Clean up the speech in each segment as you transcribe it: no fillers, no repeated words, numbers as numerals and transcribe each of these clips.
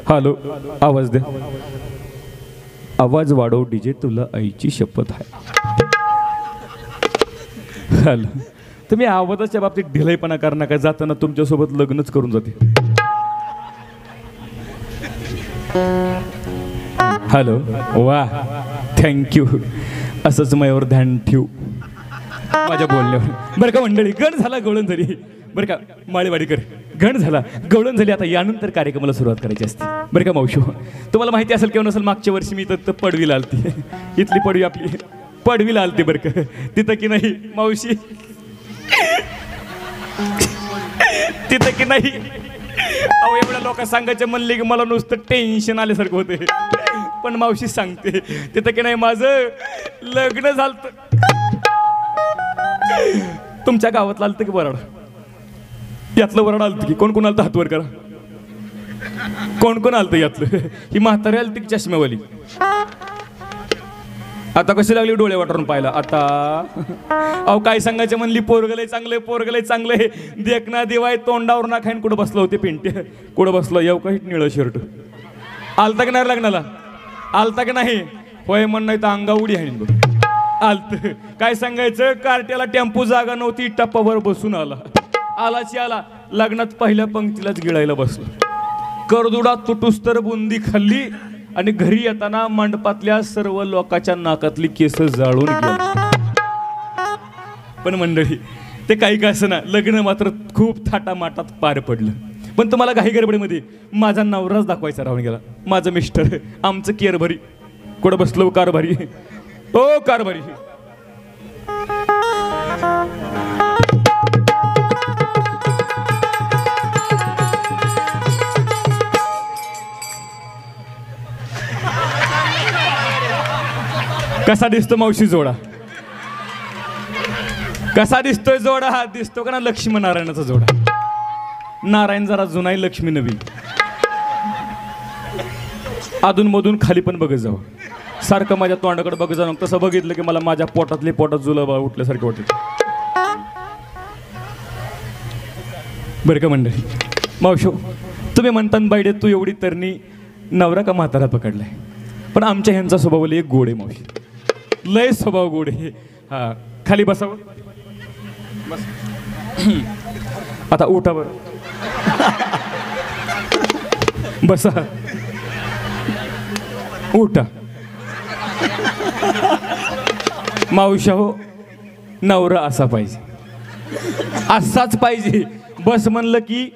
Hello, आवाज दे. आवाज वाढव डीजे, तुला आईची शपथ आहे. हॅलो, तुम्ही आवाजाच्या बाबतीत ढिलाईपणा करा नका. जाताना तुमच्यासोबत लग्नच करून जाते. हॅलो, वा, थँक्यू. असंच माझ्यावर ध्यान ठेवू माझ्या बोलण्यावर, बरं का मंडळी. गण झाला, गवळण झाली, बरं का माळेवाडीकर. गण झाला, गवळण झाली. आता यानंतर कार्यक्रमाला सुरुवात करायची असते, बरं का मावशी. तुम्हाला माहिती असेल किंवा नसेल, मागच्या वर्षी मी तर पडवीला आलती. इथली पडवी आपली पडवीला आलती, बरं का. तिथं की नाही मावशी, तिथं की नाही. अहो, एवढ्या लोक सांगायचे म्हणले की मला नुसतं टेन्शन आल्यासारखं होते. पण मावशी सांगते, तिथं की नाही माझं लग्न झालं. तुमच्या गावातलं आलतं की वराड? यातलं वराड आलतं की? कोण कोण आलतं हातवर करा. कोण कोण आलतं यातलं? ही म्हातारी आलती की चष्म्यावाली? आता कशी लागली डोळे वाटरून पाहिला आता? अहो, काय सांगायचं म्हणली, पोरगलय चांगलंय, पोरगलय चांगलंय, देखना दिवाय तोंडावर ना खाईन. कुठं बसलं होते पिंटे? कुठं बसलं? येऊ काही निळं शर्ट आलता की नाही लग्नाला? आलता की नाही? होय म्हण, नाही तर अंगा उडी आहे बघ. आलत. काय सांगायचं, कार्ट्याला टेम्पो जागा नव्हती, टप्पावर बसून आला. आलाची आला. लग्नात पहिल्या पंक्तीलाच गिळायला बसलो. करदुडा तुटूस तर बुंदी खाल्ली आणि घरी येताना मंडपातल्या सर्व लोकांच्या नाकातली केस जाळून गेली. पण मंडळी, ते काही का असं ना, लग्न मात्र खूप थाटामाटात पार पडलं. पण तुम्हाला काही गडबडीमध्ये माझा नवराच दाखवायचा राहून गेला. माझं मिस्टर, आमचं केअरभरी. कुठं बसलो कारभारी? ओ कारभारी, कसा दिसतो मावशी जोडा? कसा दिसतोय जोडा? हा दिसतो का ना लक्ष्मीनारायणाचा जोडा? नारायण जरा जुनाई, लक्ष्मी नवी. अधून मधून खाली पण बघत जावं. सारखं माझ्या तोंडाकडे बघत जाणं. तसं बघितलं की मला माझ्या पोटात जुलाबा उठल्यासारखं वाटत. बरं का मंडळी, मावशो, तुम्ही म्हणता बाईडे तू एवढी तरणी नवरा का म्हातारा पकडलाय? पण आमच्या ह्यांचा स्वभाव लय गोड आहे मावशी, लय स्वभाव गोड आहे. हा, खाली बसावं. बस. आता उठा बरं. बसा. उठा. मावशा हो, नवरा असा पाहिजे, असाच पाहिजे. बस म्हणलं की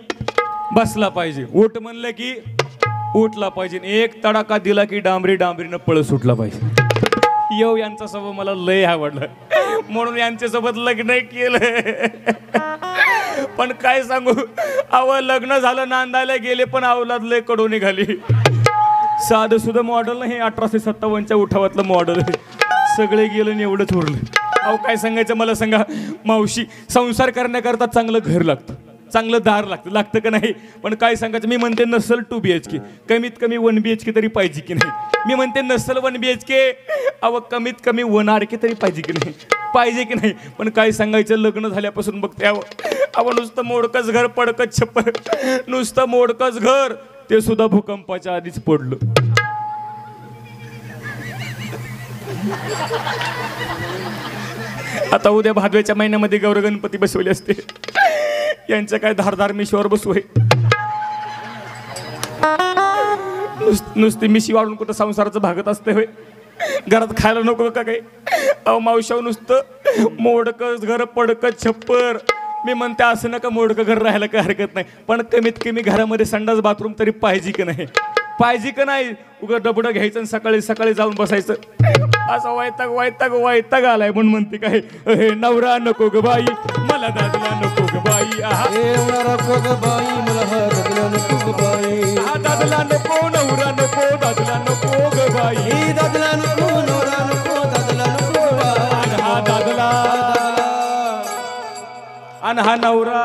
बसला पाहिजे, उठ म्हणलं की उठला पाहिजे. एक तडाखा दिला की डांबरी डांबरीनं पळ सुटला पाहिजे. येऊ यांचा स्वभाव मला लय आवडला, म्हणून यांच्यासोबत लग्न केलं. पण काय सांगू, अव लग्न झालं, नांदायला गेले, पण अवलाद लय कडू निघाली. साधं सुद्धा मॉडेल नाही, 1857च्या उठावातलं मॉडेल. सगळे गेलं आणि एवढंच उरलं. अहो, काय सांगायचं मला सांगा मावशी, संसार करण्याकरता चांगलं घर लागतं, चांगलं दार लागतं, लागतं का नाही? पण काय सांगायचं, मी म्हणते नसल 2 BHK, कमीत कमी 1 BHK तरी पाहिजे की नाही? मी म्हणते नसल 1 BHK, अव कमीत कमी 1 RK तरी पाहिजे की नाही? पाहिजे की नाही? पण काय सांगायचं, लग्न झाल्यापासून बघते अव नुसतं मोडकंच घर, पडकंच छप्पर, नुसतं मोडकंच घर, ते सुद्धा भूकंपाच्या आधीच पडलं. आता उद्या भादव्याच्या महिन्यामध्ये गौर गणपती बसवले असते, यांचं काय धारधार मिशीवर बसू आहे. नुसती मिशी वाढून कुठं संसाराचं भागत असते होय? घरात खायला नको का काही? अहो मावशाव, नुसतं मोडकं घर, पडकं छप्पर. मी म्हणते असं नका मोडकं घर राहायला काही हरकत नाही, पण कमीत कमी घरामध्ये संडास बाथरूम तरी पाहिजे की नाही? पाहिजे का नाही? उगा डबडं घ्यायचं आणि सकाळी सकाळी जाऊन बसायचं, असं वैताग वैताग वैताग आलाय. म्हणून म्हणते काय, हे नवरा नको ग बाई, मला दादला नको ग बाई. नको ग बाई, मला दादला नको ग बाई. हा दादला नको, नवरा नको, दादला नको ग बाई. दादला नको, नवरा नको, दादला नको ग बाई. हा दादला आणि हा नवरा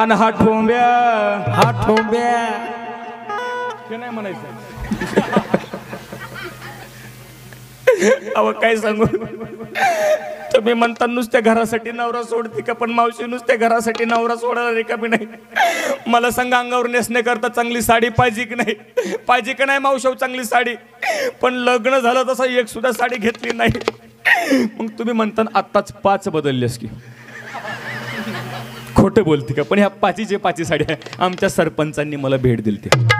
आणि हा ठोंब्या, हा ठोंब्या. हे नाही म्हणायचं. अहो काय सांगू, तुम्ही म्हणता नुसत्या घरासाठी नवरा सोडते का, पण मावशी नुसत्या घरासाठी नवरा सोडायला रिकामी नाही. मला सांगा, अंगावर नेसण्याकरता चांगली साडी पाहिजे की नाही? पाहिजे का नाही मावशी चांगली साडी? पण लग्न झालं तसं एक सुद्धा साडी घेतली नाही. मग तुम्ही म्हणता आत्ताच 5 बदललेस की, खोटं बोलते का? पण ह्या 5ची साडी आमच्या सरपंचांनी मला भेट दिली. ते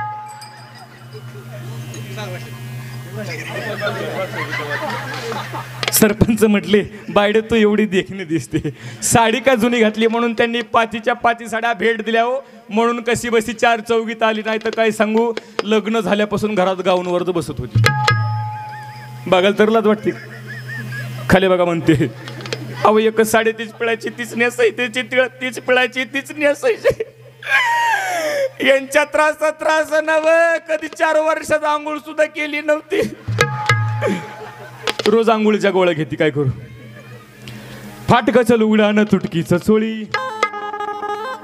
सरपंच म्हटले, बायडे तू एवढी देखणी दिसते, साडी का जुनी घातली? म्हणून त्यांनी 5च्या 5 साड्या भेट दिल्या हो. म्हणून कशी बसी 4 चौघीत आली. नाही तर काय सांगू, लग्न झाल्यापासून घरात गाऊनवर बसत होती. बघायला तर लाज वाटते. खाली बघा म्हणते, अहो एकच साडी तीच पिळायची तीच नेसायची, तीच पिळायची तीच नेसायची. यांच्या त्रास नव, कधी 4 वर्षात आंघोळ सुद्धा केली नव्हती. रोज आंघोळीच्या गोळ्या घेते, काय करू? फाटकाचं लुगडं न तुटकीचं चोळी,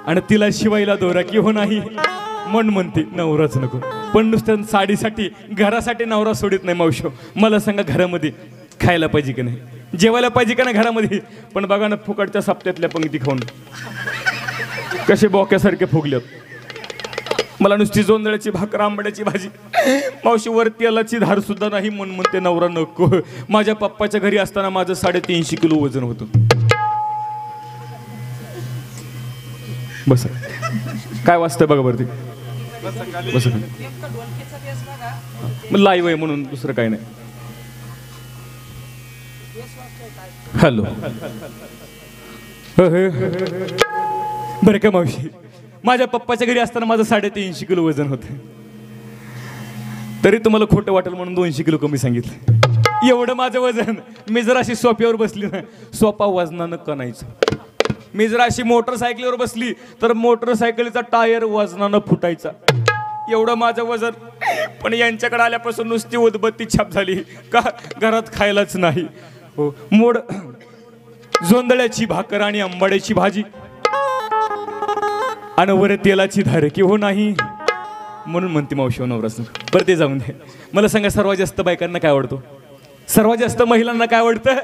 आणि तिला शिवायला दोरा की हो नाही. मन म्हणते नवराच नको, पण नुसत्या साडीसाठी घरासाठी नवरा सोडित नाही. मावशो मला सांगा, घरामध्ये खायला पाहिजे की नाही, जेवायला पाहिजे का नाही घरामध्ये? पण बघा ना, फुकटच्या सप्त्यातल्या पंक्ती खाऊन कसे बोक्यासारखे फुगल्यात. मला नुसती जोंधळ्याची भाकर, आंबड्याची भाजी, मावशी वर तेलाची धार सुद्धा नाही. मन म्हणते नवरा नको. माझ्या पप्पाच्या घरी असताना माझं 350 किलो वजन होतं. बस काय वाजतंय बघा बरं ते. बस लाईव्ह आहे म्हणून, दुसरं काय नाही. हॅलो, बरं का मावशी, माझ्या पप्पाच्या घरी असताना माझं 350 किलो वजन होतं. तरी तुम्हाला खोटं वाटेल म्हणून 200 किलो कमी सांगितलं. एवढं माझं वजन. मी जर अशी सोफ्यावर बसली ना, सोपा वजनानं कणायचं. मी जर अशी मोटरसायकलीवर बसली तर मोटरसायकलीचा टायर वजनानं फुटायचा. एवढं माझं वजन. पण यांच्याकडे आल्यापासून नुसती उदबत्ती छाप झाली का, घरात खायलाच नाही. हो, मोड जोंधळ्याची भाकर आणि आंबाड्याची भाजी, आणि वर तेलाची धार की हो नाही. म्हणून म्हणते मावशी नवराच. बरं ते जाऊन दे. मला सांगा, सर्वात जास्त बायकांना काय आवडतो? सर्वात जास्त महिलांना काय आवडतं?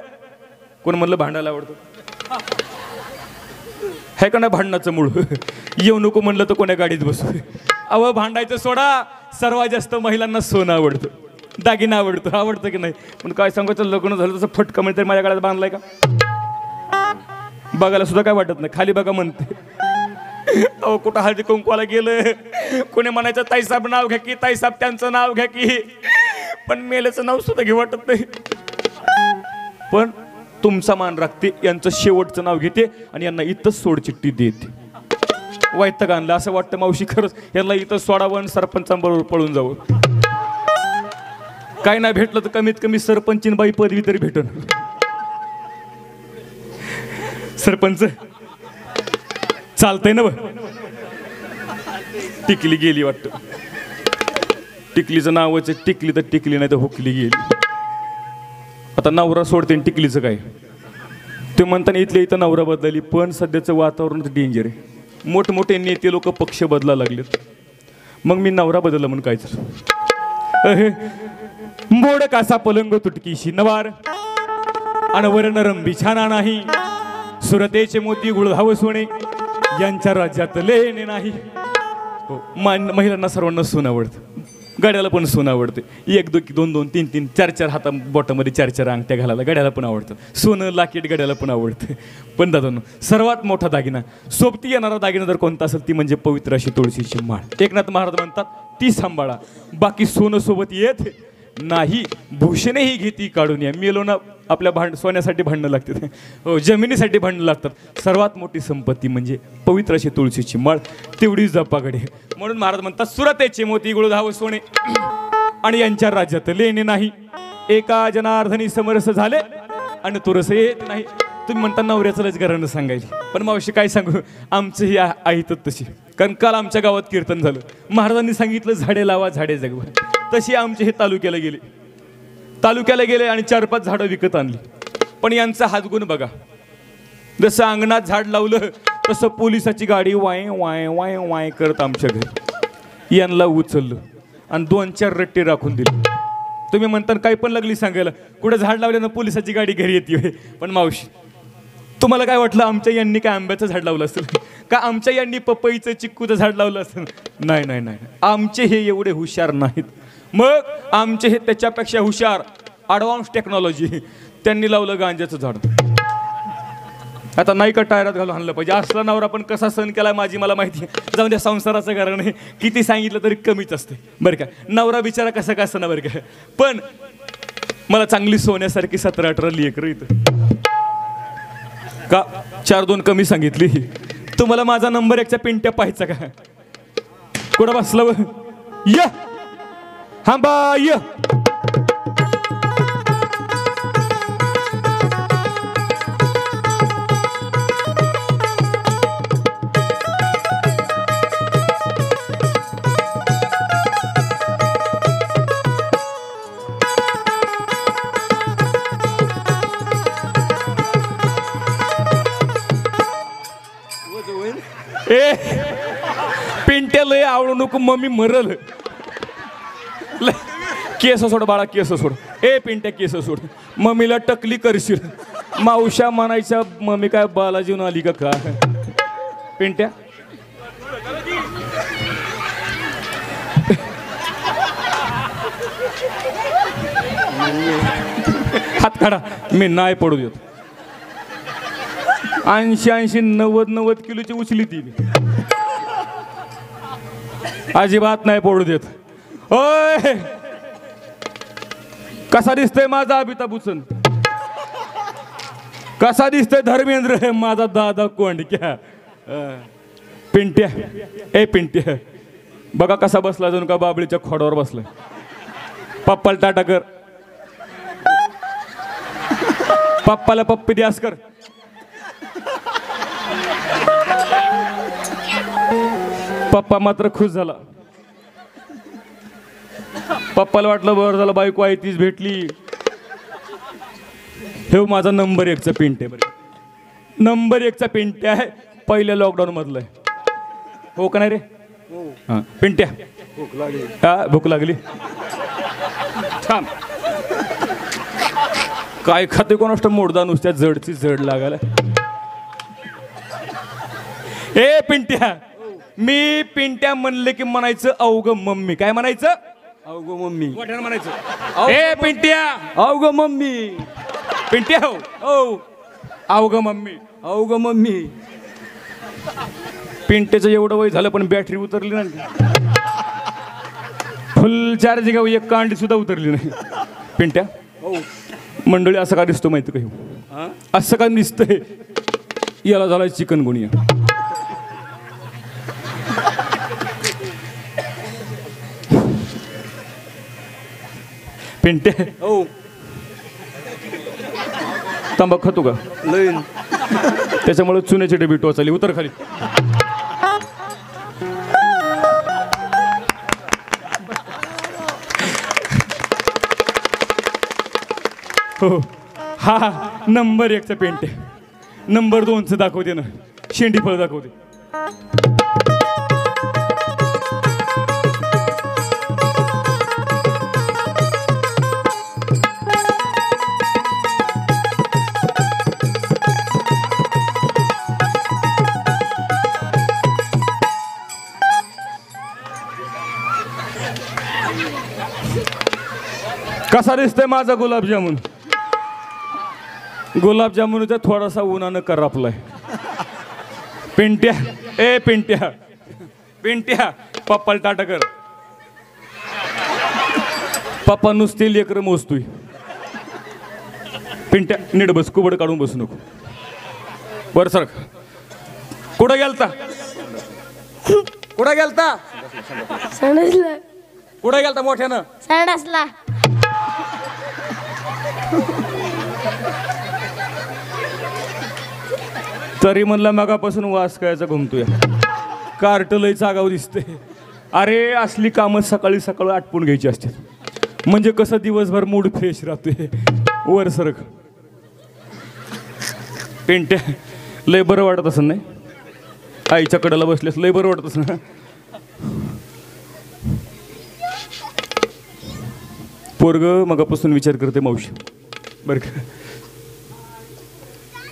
कोण म्हणलं भांडायला आवडतं? हे का नाही भांडणाचं मूळ? येऊ नको म्हणलं तर कोण्या गाडीत बसू. अव भांडायचं सोडा. सर्वात जास्त महिलांना सोनं आवडतं, दागिना आवडतं. आवडतं की नाही? पण काय सांगायचं, लग्न झालं तसं फटका म्हणजे माझ्या गळ्यात बांधलाय का? बघायला सुद्धा काय वाटत नाही. खाली बघा म्हणते, अहो कुठं हळदी कुंकवाला गेलं, कोणी म्हणायचं ताईसाहेब नाव घ्या की, ताईसाहेब त्यांचं नाव घ्या की, पण मेलेचं नाव सुद्धा घेऊ वाटत नाही. पण तुमचा मान राखते, यांचं शेवटचं नाव घेते आणि यांना इथंच सोडचिठ्ठी देते. वैताग आणलं. असं वाटतं मावशी खरंच यांना इथं सोडावं आणि सरपंचांबरोबर पळून जावं. काय नाही भेटलं तर कमीत कमी सरपंचीन बाई पदवी तरी भेटन. सरपंच चालतंय ना? टिकली गेली वाटतं. टिकलीचं नावाचं टिकली तर टिकली, नाही तर हुकली गेली. आता नवरा सोडते, टिकलीचं काय? ते म्हणताना इथल्या इथं नवरा बदलली. पण सध्याचं वातावरण डेंजर आहे. मोठमोठे नेते लोक पक्ष बदला लागलेत. मग मी नवरा बदलला म्हणून काय तर मोड कासा पलंग तुटकीशी नवार, अनवर नरम बिछाना नाही. सुरतेचे मोती गुळधाव सोने, यांच्या राज्यात लेणे नाही. महिलांना सर्वांना सोनं आवडतं. गड्याला पण सोनं आवडते. 1 2 2 3 3 4 4 हाता बोटामध्ये 4 4 अंगठ्या घालायला गड्याला पण आवडतं. सोनं लाकीट गड्याला पण आवडतं. पण दादांनो, सर्वात मोठा दागिना, सोबती येणारा दागिना जर कोणता असेल ती म्हणजे पवित्र अशी तुळशीची माळ. एकनाथ महाराज म्हणतात, ती सांभाळा, बाकी सोनं सोबत येत नाही. भूषणेही घेती काढून या. मेलोना आपल्या सोन्यासाठी भांडणं लागतात, हो जमिनीसाठी भांडणं लागतात. सर्वात मोठी संपत्ती म्हणजे पवित्र अशी तुळशीची माळ, तेवढी जपाकडे. म्हणून महाराज म्हणतात, सुरतेचे मोती गुळधाव सोने, आणि यांच्या राज्यात लेणे नाही. एका जनार्दनी समरस झाले आणि तुरस येत नाही. तुम्ही म्हणता नवऱ्याचं लच घरानं सांगायची, पण मावशी काय सांगू, आमचं ही आहेतच तशी. कारण काल आमच्या गावात कीर्तन झालं. महाराजांनी सांगितलं, झाडे लावा झाडे जगवा. तशी आमचे हे तालुक्याला गेले आणि 4-5 झाडं विकत आणली. पण यांचा हातगुण बघा, जसं अंगणात झाड लावलं तसं पोलिसाची गाडी वाय वाय वाय वाय करत आमच्या घरी. यांना उचललं आणि 2-4 रट्टे राखून दिले. तुम्ही म्हणता काही पण लागली सांगायला, कुठे झाड लावल्यानं पोलिसाची गाडी घरी येते. पण मावशी, तुम्हाला काय वाटलं आमच्या यांनी काय आंब्याचं झाड लावलं असेल का आमच्या यांनी पपईचं चिक्कूचं झाड लावलं असेल? नाही नाही नाही, आमचे हे एवढे हुशार नाहीत. मग आमचे हे त्याच्यापेक्षा हुशार, ॲडव्हान्स टेक्नॉलॉजी, त्यांनी लावलं गांजाचं झाड. आता नाही का टायरात घालून आणलं पाहिजे. असला नवरा पण कसा सण केला माझी मला माहिती. जाऊन द्या, संसाराचं कारण आहे, किती सांगितलं तरी कमीच असते बरं का. नवरा बिचारा कसा का असं ना बरं का. पण मला चांगली सोन्यासारखी 17-18 लेकरं इथं का 4-2 कमी सांगितली. तुम्हाला माझा नंबर 1चा पिंट्या पाहायचा का? कुठं बसलं य हा बा य. ए पिंट्या लय आवडू नको, मम्मी मरल. केस सोड बाळा, केस सोड. ए पिंट्या केस सोड, मम्मीला टकली करशील. मावशा म्हणायच्या, मम्मी काय बालाजीहून आली का काय? पिंट्या हात काढा, मी नाही पडू देत. 80-80, 90-90 किलोची उचली ती, अजिबात नाही पडू देत. ओय कसा दिसतोय माझा अमिताभ बच्चन? कसा दिसतोय धर्मेंद्र हे माझा दादा कोंडक्या? पिंट्या, ए पिंट्या बघा कसा बसला, जणू का बाबळीच्या खोडावर बसलाय. पप्पाला टाटा कर, पप्पाला पप्पी द्यास कर. पप्पा मात्र खुश झाला. पप्पाला वाटलं बरं झालं बायको आहे तीच भेटली. हे माझा नंबर 1चा पिंट्या. बरं नंबर 1चा पिंट्या आहे, पहिल्या लॉकडाऊन मधलं आहे. हो का नाही रे? हा पिंट्या, भूक लागली. हा भूक लागली. थांब, काय खाते कोणाष्ट मोडदा, नुसत्या जडची जड लागायला. ए पिंट्या, मी पिंट्या म्हणले की म्हणायचं अवघ मम्मी. काय म्हणायचं? अवघ मम्मी म्हणायचं. ए पिंट्या, अवघ मम्मी. पिंट्या हो अवघ मम्मी. अवघ मम्मी. पिंट्याचं एवढं वय झालं पण बॅटरी उतरली नाही. फुल चार्जिंग, एक कांडी सुद्धा उतरली नाही. पिंट्या मंडळी असं का दिसतो माहिती का? असं का दिसतंय? याला झालाय चिकनगुनिया. पिंट्या हो तंबाखू खातो का? लईन. त्याच्यामुळे चुन्याची डबी टोचाली. उतर खाली. हो हा नंबर 1चा पेंट आहे. नंबर 2चं दाखवते ना, शेंडी फळ दाखवते. कसा दिसतोय माझा गुलाबजामुन? गुलाबजामुनचा थोडासा उन्हानं करापलाय. पिंट्या, ए पिंट्या, पिंट्या पप्पाला टाटा कर. पप्पा नुसते लेकरं मोजतोय. पिंट्या नीट बस, कुबड काढून बसू नको. बर सर, कुठं गेलता? कुठं गेलता? संडासला. कुठं गेलता मोठ्यानं? संडासला. तरी म्हणला मगापासून वास कायचा घुमतोय. कार्ट लय जागाव दिसते. अरे असली कामं सकाळी सकाळी आटपून घ्यायची असतात, म्हणजे कसं दिवसभर मूड फ्रेश राहतोय. वर सरक. पेंट्या लय बरं वाटत असं नाही? आईच्या कडेला बसलेस लय बरं वाटत असं ना? पोरग मगापासून विचार करते मावशी बर का.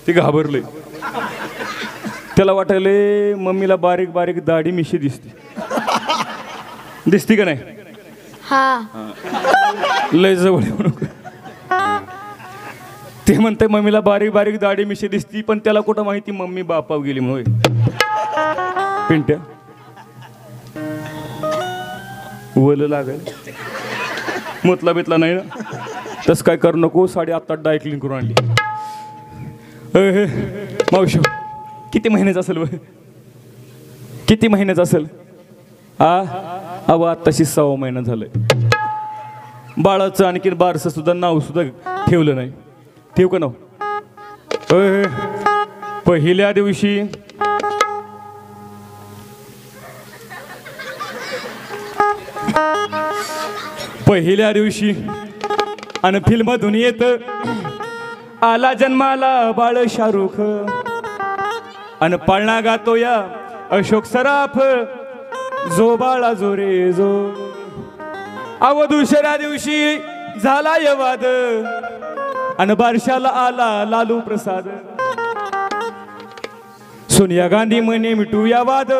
ते घाबरले. त्याला वाटायले मम्मीला बारीक बारीक दाढी मिशी दिसते. दिसती का नाही? हा. लय जवळ येऊ नको. ते म्हणते मम्मीला बारीक बारीक दाढी मिशी दिसती, पण त्याला कुठं माहिती मम्मी बापाव गेली होय. पिंट्या वल लागेल मुतला बितला नाही ना, तस काय करू नको. 8.5 डायक्लिन करून आणली. मावशी किती महिन्याचं असेल वय? किती महिन्याचं असेल? अहो आत्ताशी 6 महिना झालंय. बाळाचं आणखीन बारसं सुद्धा नाव सुद्धा ठेवलं नाही. ठेव का नाव? पहिल्या दिवशी आणि फिल्मधून येत आला जन्माला बाळ शाहरुख आणि पाळणा गातो या अशोक सराफ. जो बाळा जो रे जो. अव दुसऱ्या दिवशी झाला यवाद आणि बारशाला आला लालू प्रसाद. सोनिया गांधी म्हणे मिटूया वाद.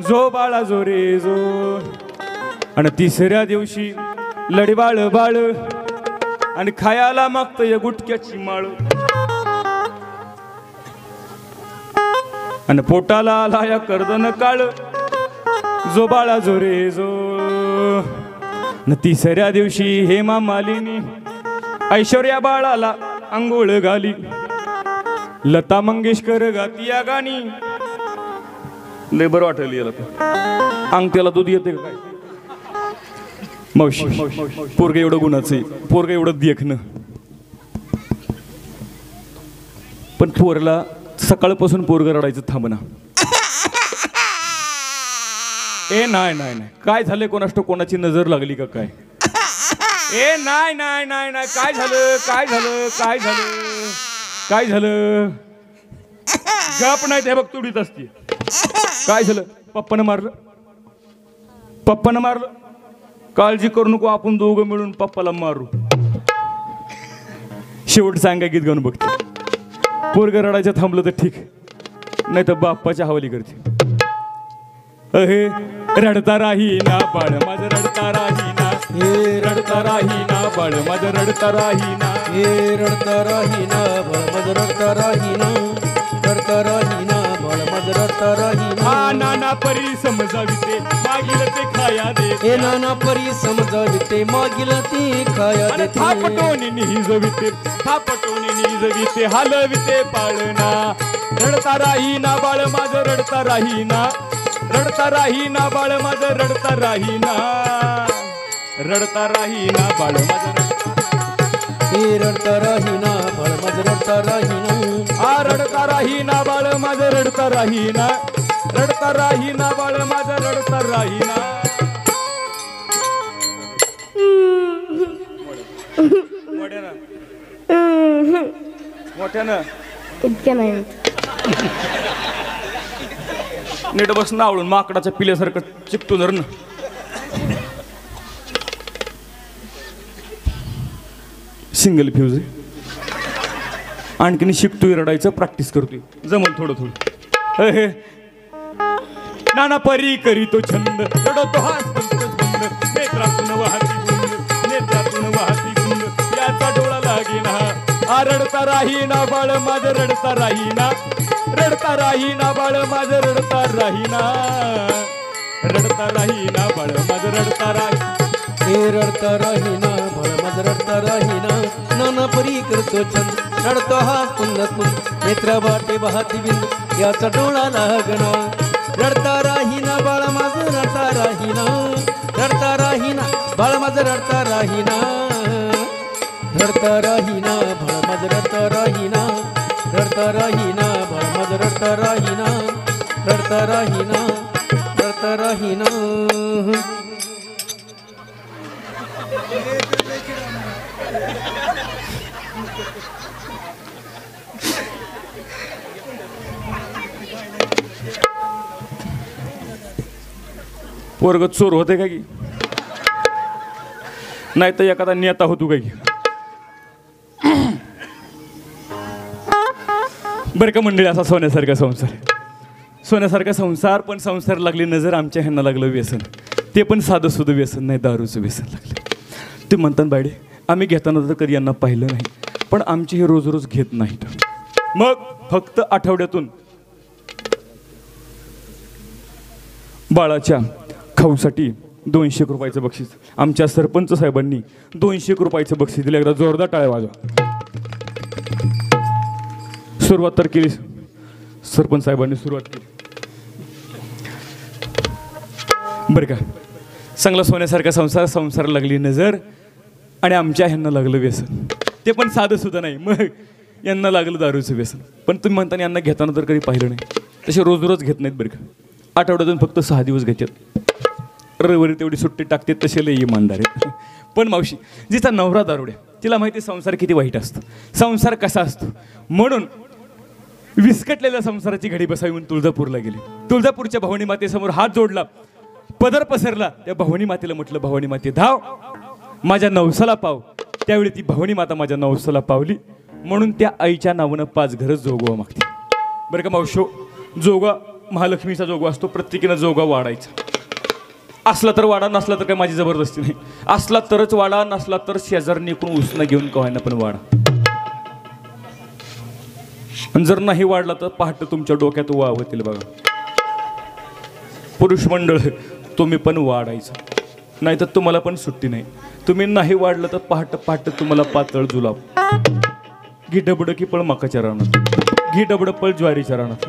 जो बाळा जो रे जो. आणि तिसऱ्या दिवशी लढबाळ बाळ आणि खायला मागतोय गुटक्याची माळ. आणि पोटाला आला या कर्दन काळ. जो बाळा जो रे जो. न तिसऱ्या दिवशी हेमा मालिनी ऐश्वर्या बाळाला अंघोळ घाली. लता मंगेशकर गाती या गाणी. लय बरं वाटेल याला. अंगठ्याला दूध येते का काय? मावशी पोरग एवढं गुणाचं आहे, पोरग एवढं देखणं, पण पोरला सकाळपासून पोरग रडायचं थांबना. नाही नाही नाही काय झालंय कोणाष्ट? कोणाची नजर लागली का काय? नाही नाही नाही नाही काय झालं? काय झालं? काय झालं? काय झालं? गप नाही ते बघ तुडीत असते. काय झालं? पप्पानं मारलं? पप्पानं मारलं? काळजी करू नको, आपण दोघं मिळून पप्पाला मारू. शेवट सांगा गीत गाऊन बघते. पोरग रडायचं थांबलं तर ठीक, नाही तर बाप्पाच्या हवाली करते. अहे रडता राही ना बाळ माझं रडता राही ना. हे रडता राही ना बाळ माझं रडता राही ना. हे रडता राही ना बाळ माझं रडता राही ना. रडता राही ना बाळ माझं रडता राही ना. हा नाना परी समजाविते मागील ते खाया दे. हे नाना परी समजाविते मागील ते खाया आणि देते. थापटोनी निजविते थापटोनी निजविते हलविते पाळणा. रडता राही ना बाळ माझं रडता राही ना. रडता राही ना बाळ माझं रडता राही ना. रडता राही ना बाळ माझं हे रडता राही ना बाळ माझं रडता राही ना. आ रडता राही ना बाळ माझं रडता राही ना. रडता राही ना बाळ माझं रडता राही ना. मोठ्यानं इतक्या नाही. नीट बस नावळून माकडाच्या पिल्यासारखं चिकटू धर ना. सिंगल फ्यूज आहे. आणखीन शिकतोय रडायचं, प्रॅक्टिस करतोय, जमल थोडं थोडं. हे नाना परी करीतो छंद रडतो हास छंद. नेत्रातून वाहती गुंड नेत्रातून वाहती गुंड याचा डोळा लागेना. आ रडता राही ना बाळ माझं रडता राही ना. रडता राही ना बाळ माझं रडता राही ना. रडता राही ना बाळ माझं रडता राही. हे रडता राही ना बाळ माझं रडता राही ना. नाना परी करतो छंद रडतो हा कुंद कुंद नेत्र वाटे वाहती बिंद याचा डोळा लागना. रडता राही ना बाळ माझं रडता राही ना. रडता राही ना बाळ माझं रडता राही ना. रडता राही ना बाळ माझं रडता राही ना. रडता राही ना बाळ माझं रडता राही ना. रडता राही ना रडता राही ना. पोरग चोर होते का की? नाही तर एखादा नेता होतो काही. बरं का मंडळी, असा सोन्यासारखा संसार, सोन्यासारखा संसार. पण संसार लागली नजर, आमच्या ह्यांना लागलं व्यसन. ते पण साधं सुधं व्यसन नाही, दारूचं व्यसन लागलं. ते म्हणतात बायडे आम्ही घेताना तर कधी यांना पाहिलं नाही, पण आमचे हे रोज रोज घेत नाहीत. मग फक्त आठवड्यातून बाळाच्या खाऊसाठी 200 रुपयाचं बक्षीस आमच्या सरपंच साहेबांनी 200 रुपयाचं बक्षीस दिलं. एकदा जोरदार टाळ्या वाजवा. सुरुवात तर केली, सरपंच साहेबांनी सुरुवात केली. बरं का, चांगला सोन्यासारखा संसार, संसार लागली नजर आणि आमच्या ह्यांना लागलं व्यसन. ते पण साधं सुद्धा नाही, मग यांना लागलं दारूचं व्यसन. पण तुम्ही म्हणता यांना घेताना तर कधी पाहिलं नाही. तसे रोज रोज घेत नाहीत बरं का, आठवड्यातून फक्त 6 दिवस घेतात. रविवारी तेवढी सुट्टी टाकते, तसे लई इमानदार आहेत. पण मावशी, जिचा नवरा दारुड्या, तिला माहिती संसार किती वाईट असतो, संसार कसा असतो. म्हणून विस्कटलेल्या संसाराची घडी बसावी म्हणून तुळजापूरला गेली. तुळजापूरच्या भवानी मातेसमोर हात जोडला, पदर पसरला. त्या भवानी मातेला म्हटलं, भवानी माते धाव, माझ्या नवसाला पाव. त्यावेळी ती भवानी माता माझ्या नवसाला पावली. म्हणून त्या आईच्या नावानं 5 घरं जोगवा मागते. बरं का मावशो, जोगा महालक्ष्मीचा जोगा असतो, प्रत्येकीनं जोगा वाढायचा. असला तर वाडा, नसला तर काय माझी जबरदस्ती नाही. असला तरच वाडा, नसला तर शेजारनी कोण उसनं घेऊन कवायना पण वाडा. आणि जर नाही वाढला तर पहाटे तुमच्या डोक्यात वावतील. बघा पुरुष मंडळ, तुम्ही पण वाढायचं, नाही तर तुम्हाला पण सुट्टी नाही. तुम्ही नाही वाढलं तर पहाटे पहाटे तुम्हाला पातळ जुलाब. घी डबड की पळ मकाच्या रानात, घी डबड पळ ज्वारीच्या रानात.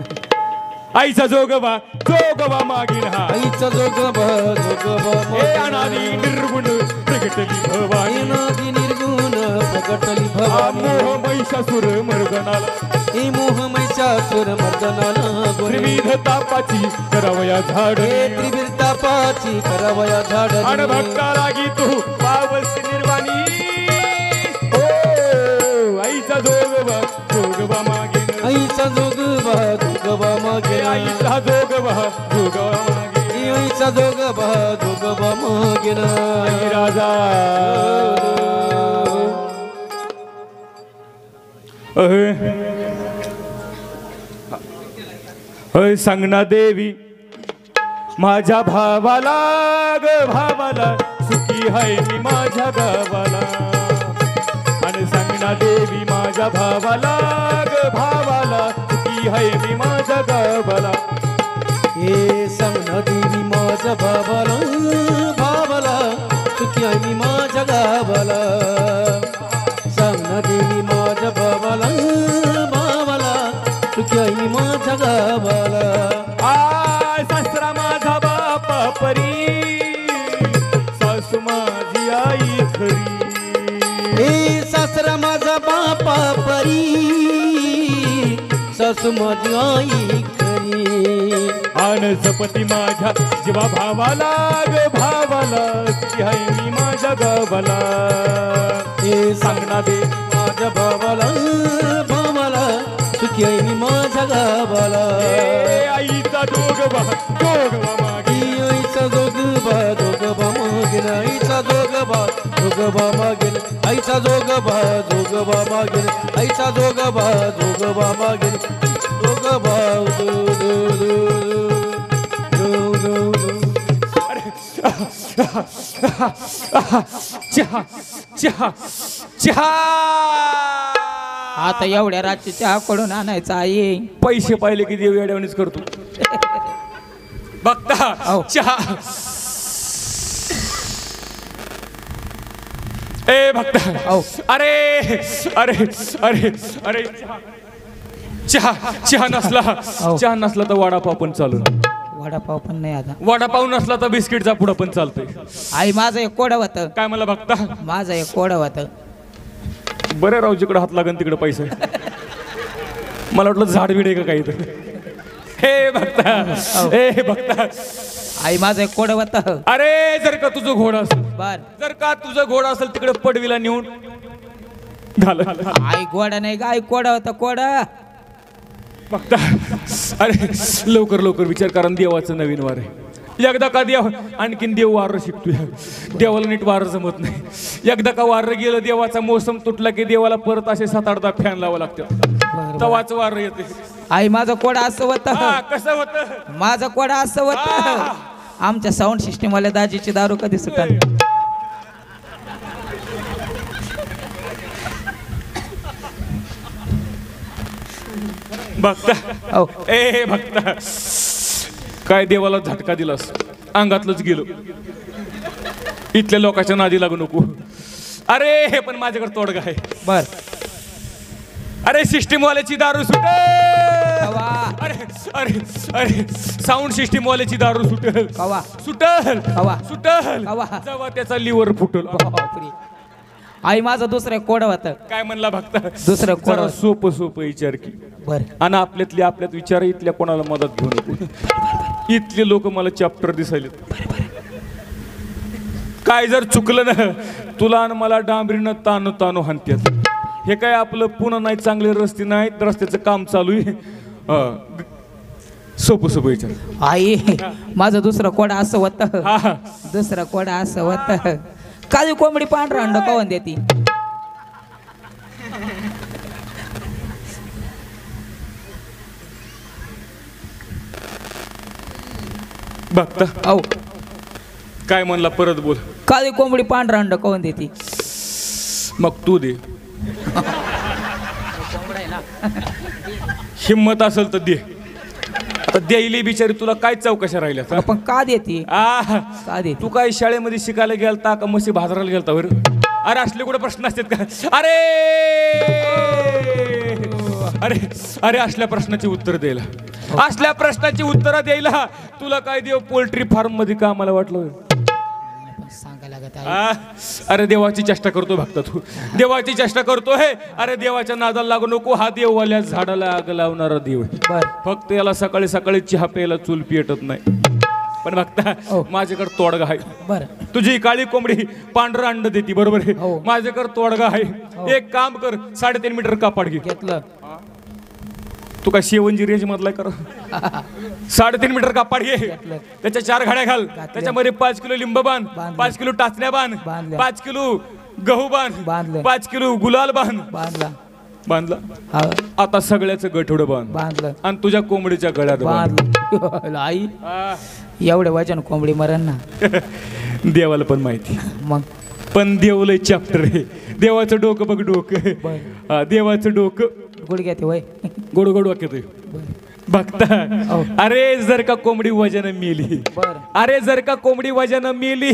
आईचा जोगवा, जोगवा मागीन हा, आईचा जोगवा, जोगवा हे अनादी निर्गुण प्रगटली भवानी, अनादी निर्गुण प्रगटली भवानी. मोह महिषासुर मर्दनाला, हे मोह महिषासुर मर्दनाला. त्रिविध तापाची करावया झाड, हे त्रिविध तापाची करावया झाड. अन भक्ता लागी तू पावस निर्वाणी. आईचा जोगवा, जोगवा मागीन, आईचा जोगवा, जोगवा मागे. आईचा जोगवा, जोगवा मागे. आईचा जोगवा, जोगवा मागे. आई राजा अय सांगना देवी माझ्या भावाला, ग भावाला, सुखी हाय मी माझ्या गावाला. आणि सांगना देवी माझ्या भावाला, ग भावाला, सुखी हाय मी माझ्या गावाला. हे सांगना देवी माझ्या भावाला, भावाला, सुखी आहे मी माझ्या गावाला. सांगना देवी माझ्या भावाला, भावाला, सुखी आहे मी माझ्या गावाला. आय सासरा माझा बापा परी, सासू माझी आई खरी. हे सासरा माझा बापा परी, सासू माझी आई खरी. आन जपती माझ्या जीवा भावाला, ग भावाला, सुखी हाय मी माझ्या गावाला. हे सांगना दे माझ्या भावाला, भावाला, सुखी आहे मी माझ्या गावाला. आईचा जोगवा, जोगवा मागे. आईचा जोगवा, जोगवा मागेल. आईचा जोगवा, जोगवा मागेल. आईचा जोगवा, जोगवा मागेल. आईचा जोगवा, जोगवा मागेल. जोगवा दो दो दो दो दो. चहा चहा चहा. आता एवढ्या रातची चहा कडून आणायचा आई. पैसे पाहिले की देव येड्यावानीच करतो. बघता चहा. ए भक्ता, अरे अरे अरे अरे चहा चहा नसला, चहा नसला तर वडापाव पण चालू. वडापाव पण नाही आता. वडापाव नसला तर बिस्किटचा पुडा पण चालतोय. आई माझं एक कोडं होतं. काय मला बघता, माझं एक कोडं होतं. बरे राव, जिकडे हात लागन तिकडे पैसे. मला वाटलं झाड बिड आहे का काही तर. हे बघता, हे बघता, आई माझं एक कोडं होतं. अरे जर का तुझं घोडा असेल, बर जर का तुझं घोडा असेल तिकडे पडवीला नेऊन घाल. आई कोडा नाही का, आई कोडा होता कोडा. बघता, अरे लवकर लवकर विचार करा, देवाचं नवीन वार आहे. एकदा का देव आणखीन देव वारं शिकतोय देवाला नीट वारं जमत नाही एकदा का वारं गेलं देवाचा मोसम तुटला की देवाला परत असे 7-8 फॅन लावा लागतं तवाच वारं येते आई माझं कोडा असं होतं कसं होतं माझं कोडा असं होतं आमच्या साऊंड सिस्टीम वाल्या दाजीची दारू कधी सुटल भक्ता हो ए भक्ता काय देवाला झटका दिलास अंगातलंच गेलो इथल्या लोकांच्या नादी लागू नको अरे हे पण माझ्याकडे तोडगा आहे बर अरे सिस्टीम वाल्याची दारू सुटेल कवा अरे अरे अरे साऊंड सिस्टीम वाल्याची दारू सुटेल कवा सुटेल कवा सुटेल कवा जेव्हा त्याचा लिव्हर फुटल बापरे. आई माझं दुसरं कोड होतं काय म्हणला भक्ता दुसरं कोड जरा सोपं विचार की बर आणि आपल्यात विचार इथल्या कोणाला मदत घेऊ नको इथले लोक मला चॅप्टर दिसायले काय जर चुकलं ना तुला आणि मला डांबरीनं ताणू ताणू हाणत्यात हे काय आपलं पुन्हा नाही चांगले रस्ते नाहीत रस्त्याचं काम चालू आहे सोपं विचार आई माझं दुसरं कोडा असं होतं हा दुसरं कोडा असं होतं काळी कोंबडी पांढरा अंड कवन देती बघता औ काय म्हणला परत बोल काळी कोंबडी पांढरा अंड कवन देती मग तू दे हिम्मत असेल तर दे आता द्यायली बिचारी तुला काय चौकशा राहिल्या पण का देती का देती तू काय शाळेमध्ये शिकायला गेलता का मशी बाजाराला गेलता वर अरे असले कुठे प्रश्न असतात का अरे अरे अरे असल्या प्रश्नाची उत्तर द्यायला असल्या प्रश्नाची उत्तरं द्यायला तुला काय देव पोल्ट्री फार्म मध्ये का मला वाटलं सांगायला लागत आहे. अरे देवाची चेष्टा करतो भक्ता तू देवाची चेष्टा करतोय अरे देवाच्या नादाला लागू नको हा देववाल्या झाडाला आग लावणारा देव आहे बर फक्त याला सकाळी सकाळी चहा प्यायला चूल पेटत नाही पण बघता माझ्याकडे तोडगा आहे बर तुझी काळी कोंबडी पांढरं अंड देती बरोबर आहे हो. माझ्याकडे तोडगा आहे एक काम कर 3.5 मीटर कापड घे घेतलं तू काय शेवंजी रेंज मधला कर 3.5 मीटर कापड घे त्याच्या 4 घड्या घाल त्याच्यामध्ये 5 किलो लिंब बांध 5 किलो टाचण्या बांध बांधल्या. 5 किलो गहू बांध बांधलं. 5 किलो गुलाल बांध बांधला बांधला हा आता सगळ्याचं गठोडं बांध बांधलं आणि तुझ्या कोंबडीच्या गळ्यात बांध बांधलं आई एवढे वजन कोंबडी मरण ना देवाला पण माहिती मग पण देवलंय चॅप्टर आहे देवाचं डोकं बघ डोकं देवाचं डोकं गुडघ्या ते वय गोड गोड वाक्य ते बघता अरे जर का कोंबडी वजन मेली बर अरे जर का कोंबडी वजन मेली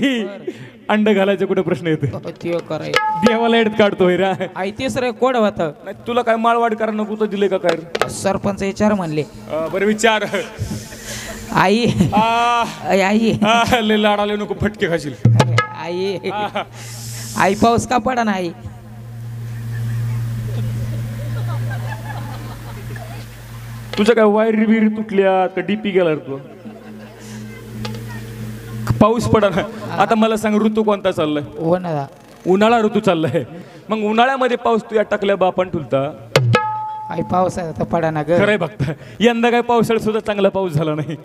अंड घालायचा कुठे प्रश्न येतो ते कराय देवाला एडत काढतोय रा आई तिसरं कोड होत नाही तुला काय माळवाड करा नको तर दिले का काय सरपंच विचार म्हणले बरं विचार आई आई लय लाडाले नको फटके खाशील आई आई पाऊस का पडा नाही तुझ्या काय वायर बिरी तुटल्या का डीपी गेला तू पाऊस पडा ना आता मला सांग ऋतू कोणता चाललाय हो ना उन्हाळा ऋतू चाललाय मग उन्हाळ्यामध्ये पाऊस तुझ्या टाकल्या बापान ठुलता आई पाऊस तर पडा ना ग खरंय बघता यंदा काय पावसाळ्यात सुद्धा चांगला पाऊस झाला नाही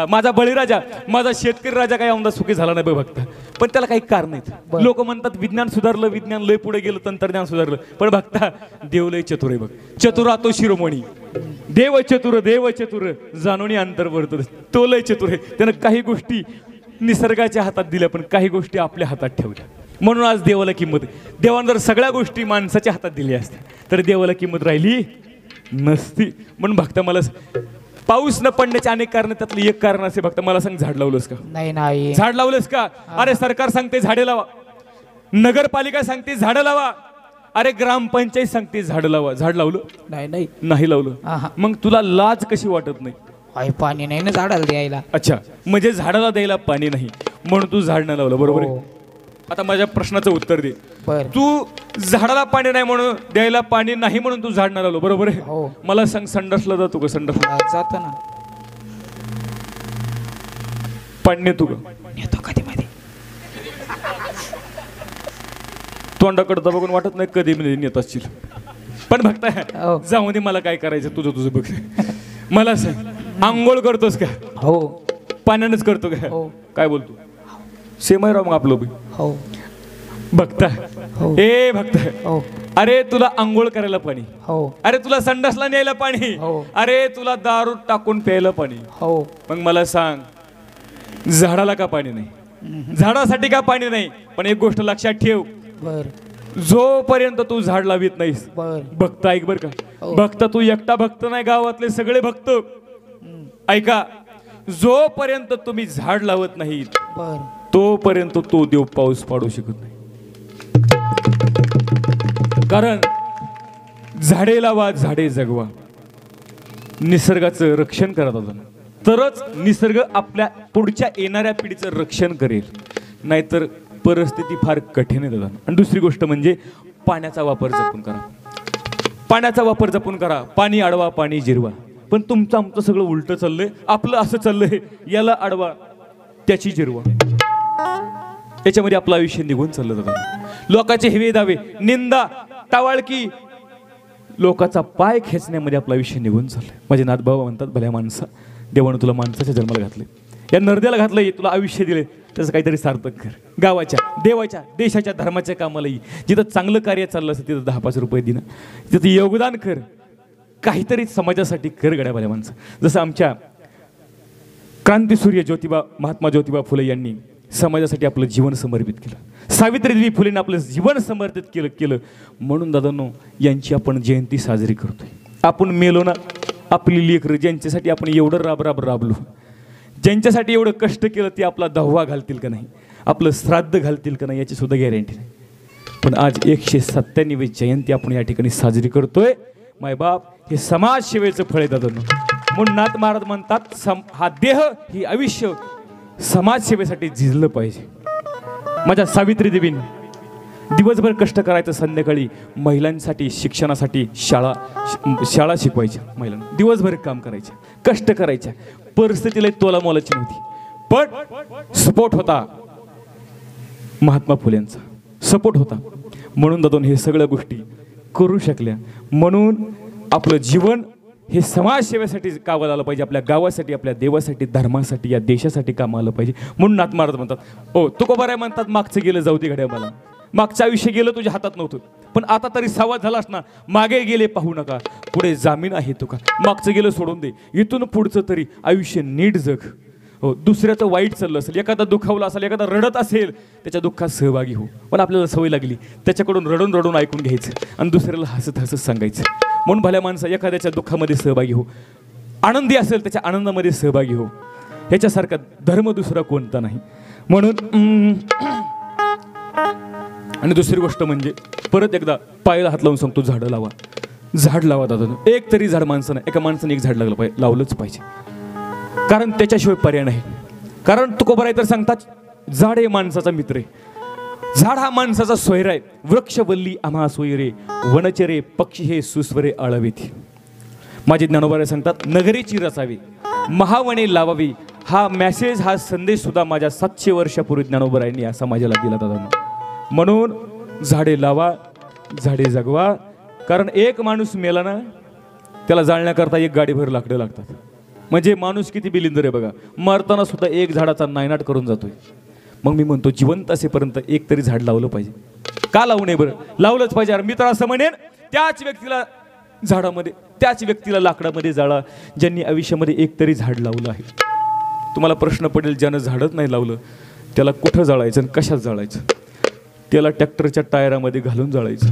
माझा बळीराजा माझा शेतकरी राजा काही औंदा सुखी झाला नाही बघता पण त्याला काही कारण आहेत लोक म्हणतात विज्ञान सुधारलं विज्ञान लय पुढे गेलं तंत्रज्ञान सुधारलं पण बघता देव लय चतुर आहे बघ चतुरातो शिरोमणी देव चतुर जाणून अंतर भरतो तो लय चतुर आहे त्यानं काही गोष्टी निसर्गाच्या हातात दिल्या पण काही गोष्टी आपल्या हातात ठेवल्या म्हणून आज देवाला किंमत देवानं जर सगळ्या गोष्टी माणसाच्या हातात दिल्या असत्या तर देवाला किंमत राहिली नसती म्हणून भक्ता मला पाऊस न पडण्याचे अनेक कारण त्यातलं एक कारण असे भक्ता मला सांग झाड लावलंस का नाही नाही झाड लावलंस का अरे सरकार सांगते झाडे लावा नगरपालिका सांगते झाडं लावा अरे ग्रामपंचायत सांगते झाडं लावा झाड लावलं नाही नाही लावलं मग तुला लाज कशी वाटत नाही आई पाणी नाही ना झाडाला द्यायला अच्छा म्हणजे झाडाला द्यायला पाणी नाही म्हणून तू झाड नाही लावलं बरोबर आहे आता माझ्या प्रश्नाचं उत्तर दे तू झाडाला पाणी नाही म्हणून द्यायला पाणी नाही म्हणून तू झाड नाही लावलं बरोबर आहे मला सांग संडासला जातो का संडासला जातो ना पाणी नेतो का नेतो कधी मध्ये तोंडाकडे बघून वाटत नाही कधी मध्ये नेत असशील पण बघताय जाऊ दे मला काय करायचं तुझं बघ मला सांग आंघोळ करतोस का हो पाण्यानंच करतो काय हो. काय बोलतो सेम आहे राव मग आपलं बी. हो भक्ता हो. ए भक्ता हो अरे तुला आंघोळ करायला पाणी, हो अरे तुला संडासला न्यायला पाणी, हो. अरे तुला दारू टाकून प्यायला पाणी. हो मग मला सांग झाडाला का पाणी नाही, झाडासाठी का पाणी नाही. पण एक गोष्ट लक्षात ठेव, बर जोपर्यंत तू झाड लावित नाहीस बर भक्त ऐक बर का, हो. भक्त तू एकटा भक्त नाही गावातले सगळे भक्त ऐका, जोपर्यंत तुम्ही झाड लावत नाहीत बर तोपर्यंत तो देव पाऊस पाडू शकत नाही. कारण झाडे लावा झाडे जगवा, निसर्गाचं रक्षण करा दादा, तरच निसर्ग आपल्या पुढच्या येणाऱ्या पिढीचं रक्षण करेल, नाहीतर परिस्थिती फार कठीण आहे दादा. आणि दुसरी गोष्ट म्हणजे पाण्याचा वापर जपून करा, पाण्याचा वापर जपून करा. पाणी अडवा पाणी जिरवा. पण तुमचं आमचं सगळं उलटं चाललंय, आपलं असं चाललंय, याला अडवा त्याची जिरवा, याच्यामध्ये आपलं आयुष्य निघून चाललं दादा. लोकांचे हेवे दावे निंदा टावाळकी लोकांचा पाय खेचण्यामध्ये आपलं आयुष्य निघून चाललंय. माझे नाथबाबा म्हणतात भल्या माणसा देवानं तुला माणसाच्या जन्माला घातले, या नरद्याला घातलंय, तुला आयुष्य दिले, त्याचं काहीतरी सार्थक कर. गावाच्या देवाच्या देशाच्या धर्माच्या कामाला ये, जिथं चांगलं कार्य चाललं असतं तिथं 10-5 रुपये दिनं, तिथं योगदान कर, काहीतरी समाजासाठी कर गड्या भल्या माणसं. जसं आमच्या क्रांतीसूर्य ज्योतिबा महात्मा ज्योतिबा फुले यांनी समाजासाठी आपलं जीवन समर्पित केलं, सावित्रीदेवी फुलेंनी आपलं जीवन समर्पित केलं म्हणून दादांनो यांची आपण जयंती साजरी करतोय. आपण मेलो ना, आपली लेकरं ज्यांच्यासाठी आपण एवढं राबलो, ज्यांच्यासाठी एवढं कष्ट केलं, ते आपला दहवा घालतील का नाही, आपलं श्राद्ध घालतील का नाही याची सुद्धा गॅरंटी नाही. पण आज 197वी जयंती आपण या ठिकाणी साजरी करतोय. मायबाप हे समाजसेवेचं फळ आहे दादांनो. म्हणून नाथ महाराज म्हणतात हा देह ही आयुष्य समाजसेवेसाठी झिजलं पाहिजे. माझ्या सावित्री देवीने दिवसभर कष्ट करायचं, संध्याकाळी महिलांसाठी शिक्षणासाठी शाळा शिकवायच्या, महिलांना दिवसभर काम करायच्या, कष्ट करायच्या, परिस्थितीला तोला मोलाची नव्हती, पण सपोर्ट होता महात्मा फुलेंचा, सपोर्ट होता. म्हणून दादोन हे सगळ्या गोष्टी करू शकल्या. म्हणून आपलं जीवन हे समाजसेवेसाठी कामाला आलं पाहिजे, आपल्या गावासाठी, आपल्या देवासाठी, धर्मासाठी, या देशासाठी कामाला आलं पाहिजे. म्हणून नाथ महाराज म्हणतात ओ तुकोबाराय म्हणतात मागचं गेलं जाऊ दे घड्या, मला मागचं आयुष्य गेलं तुझ्या हातात नव्हतं, पण आता तरी संवाद झालास ना, मागे गेले पाहू नका, पुढे जामीन आहे तुका, मागचं गेलं सोडून दे, इथून पुढचं तरी आयुष्य नीट जग. हो दुसऱ्याचं वाईट चाललं असेल, एखादा दुखावला असेल, एखादा रडत असेल, त्याच्या दुःखात सहभागी हो. पण आपल्याला सवय लागली त्याच्याकडून रडून ऐकून घ्यायचं आणि दुसऱ्याला हसत सांगायचं. म्हणून भल्या माणसं एखाद्याच्या दुःखामध्ये सहभागी हो, आनंदी असेल त्याच्या आनंदामध्ये सहभागी हो, ह्याच्यासारखा धर्म दुसरा कोणता नाही. म्हणून आणि दुसरी गोष्ट म्हणजे परत एकदा पायाला हात लावून सांगतो, झाडं लावा, झाड लावा दादा. एक तरी झाड माणसानं, एका माणसाने एक झाड लावलंच पाहिजे, कारण त्याच्याशिवाय पर्याय नाही. कारण तुकोबाराय तर सांगतात झाड हे माणसाचा मित्र आहे, झाड हा माणसाचा सोयरा आहे. वृक्षवल्ली आम्हा सोयरे, वनचरे पक्षी हे सुस्वरे आळवीत. माझे ज्ञानोबाराय सांगतात नगरीची रचावी, महावणे लावावी. हा मेसेज, हा संदेश सुद्धा माझ्या 700 वर्षापूर्वी ज्ञानोबारायांनी या समाजाला दिला दादा. म्हणून झाडे लावा, झाडे जगवा. कारण एक माणूस मेला ना, त्याला जाळण्याकरता एक गाडीभर लाकडं लागतात. म्हणजे माणूस किती बिलिंदर आहे बघा, मरताना सुद्धा एक झाडाचा नायनाट करून जातोय. मग मी म्हणतो जिवंत असेपर्यंत एक तरी झाड लावलं पाहिजे. का लावू नये बरं, लावलंच पाहिजे. मी तर असं म्हणेन त्याच व्यक्तीला झाडामध्ये, त्याच व्यक्तीला लाकडामध्ये जाळा ज्यांनी आयुष्यामध्ये एक तरी झाड लावलं आहे. तुम्हाला प्रश्न पडेल ज्यानं झाडच नाही लावलं त्याला कुठं जाळायचं आणि कशात जाळायचं, त्याला ट्रॅक्टरच्या टायरामध्ये घालून जाळायचं.